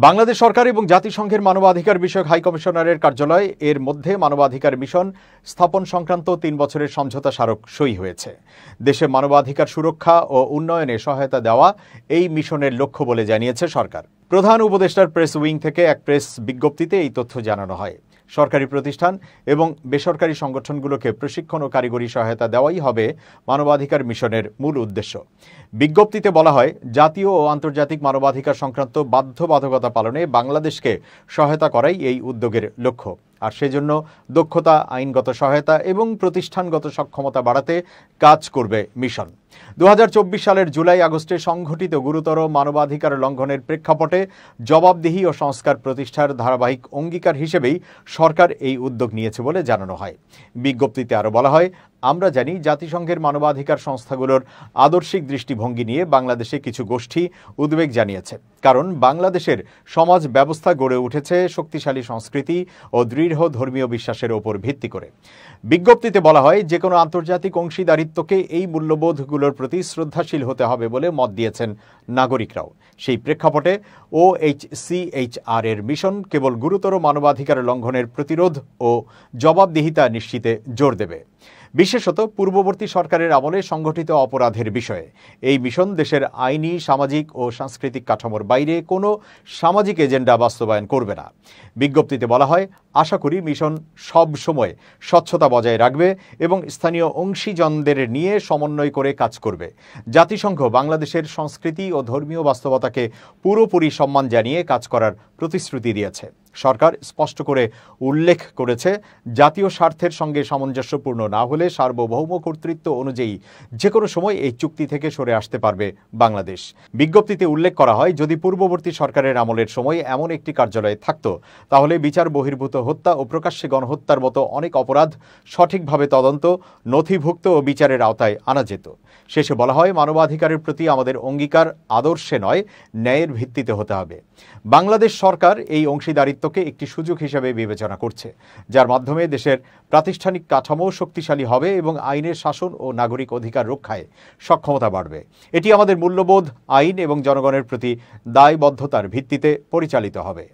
বাংলাদেশ সরকার এবং জাতিসংঘের মানবাধিকার বিষয়ক হাই কমিশনারের কার্যালয় এর মধ্যে মানবাধিকার মিশন স্থাপন সংক্রান্ত ৩ বছরের সমঝোতা স্মারক সই হয়েছে। দেশে মানবাধিকার সুরক্ষা ও উন্নয়নে সহায়তা দেওয়া এই মিশনের লক্ষ্য বলে জানিয়েছে সরকার। প্রধান উপদেষ্টার প্রেস উইং থেকে এক প্রেস বিজ্ঞপ্তিতে এই তথ্য জানানো হয়। সরকারি প্রতিষ্ঠান এবং বেসরকারি সংগঠনগুলোকে প্রশিক্ষণ ও কারিগরি সহায়তা দেওয়াই হবে মানবাধিকার মিশনের মূল উদ্দেশ্য। বিজ্ঞপ্তিতে বলা হয়, জাতীয় ও আন্তর্জাতিক মানবাধিকার সংক্রান্ত বাধ্যবাধকতা পালনে বাংলাদেশকে সহায়তা করাই এই উদ্যোগের লক্ষ্য। আর সেজন্য দক্ষতা, আইনগত সহায়তা এবং প্রতিষ্ঠানগত সক্ষমতা বাড়াতে কাজ করবে মিশন। 2024 সালের জুলাই-আগস্টে সংঘটিত গুরুতর মানবাধিকার লঙ্ঘনের প্রেক্ষাপটে জবাবদিহি ও সংস্কার প্রতিষ্ঠার ধারাবাহিক অঙ্গীকার হিসেবেই সরকার এই উদ্যোগ নিয়েছে বলে জানানো হয়। বিজ্ঞপ্তিতে আরও বলা হয়, আমরা জানি জাতিসংঘের মানবাধিকার সংস্থাগুলোর আদর্শিক দৃষ্টিভঙ্গি নিয়ে বাংলাদেশে কিছু গোষ্ঠী উদ্বেগ জানিয়েছে, কারণ বাংলাদেশের সমাজ ব্যবস্থা গড়ে উঠেছে শক্তিশালী সংস্কৃতি ও দৃঢ় ধর্মীয় বিশ্বাসের ওপর ভিত্তি করে। বিজ্ঞপ্তিতে বলা হয়, যে কোনো আন্তর্জাতিক অংশীদারিত্বকে এই মূল্যবোধগুলোর প্রতি শ্রদ্ধাশীল হতে হবে বলে মত দিয়েছেন নাগরিকরাও। সেই প্রেক্ষাপটে OHCHR এর মিশন কেবল গুরুতর মানবাধিকার লঙ্ঘনের প্রতিরোধ ও জবাবদিহিতা নিশ্চিতে জোর দেবে, বিশেষত পূর্ববর্তী সরকারের আমলে সংগঠিত অপরাধের বিষয়ে। এই মিশন দেশের আইনি, সামাজিক ও সাংস্কৃতিক কাঠামোর বাইরে কোনো সামাজিক এজেন্ডা বাস্তবায়ন করবে না। বিজ্ঞপ্তিতে বলা হয়, আশা করি মিশন সব সময় স্বচ্ছতা বজায় রাখবে এবং স্থানীয় অংশীজনদের নিয়ে সমন্বয় করে কাজ করবে। জাতিসংঘ বাংলাদেশের সংস্কৃতি ও ধর্মীয় বাস্তবতাকে পুরোপুরি সম্মান জানিয়ে কাজ করার প্রতিশ্রুতি দিয়েছে। সরকার স্পষ্ট করে উল্লেখ করেছে, জাতীয় স্বার্থের সঙ্গে সামঞ্জস্যপূর্ণ না হলে সার্বভৌম কর্তৃত্ব অনুযায়ী যে কোনো সময় এই চুক্তি থেকে সরে আসতে পারবে বাংলাদেশ। বিজ্ঞপ্তিতে উল্লেখ করা হয়, যদি পূর্ববর্তী সরকারের আমলের সময় এমন একটি কার্যালয় থাকত, তাহলে বিচার বহির্ভূত হত্যা ও প্রকাশ্যে গণহত্যার মতো অনেক অপরাধ সঠিকভাবে তদন্ত, নথিভুক্ত ও বিচারের আওতায় আনা যেত। শেষে বলা হয়, মানবাধিকারের প্রতি আমাদের অঙ্গীকার আদর্শে নয়, ন্যায়ের ভিত্তিতে হতে হবে। বাংলাদেশ সরকার এই অংশীদারিত্বকে একটি সুযোগ হিসেবে বিবেচনা করছে, যার মাধ্যমে দেশের প্রাতিষ্ঠানিক কাঠামো শক্তিশালী হবে এবং আইনের শাসন ও নাগরিক অধিকার রক্ষায় সক্ষমতা বাড়বে। এটি আমাদের মূল্যবোধ, আইন এবং জনগণের প্রতি দায়বদ্ধতার ভিত্তিতে পরিচালিত হবে।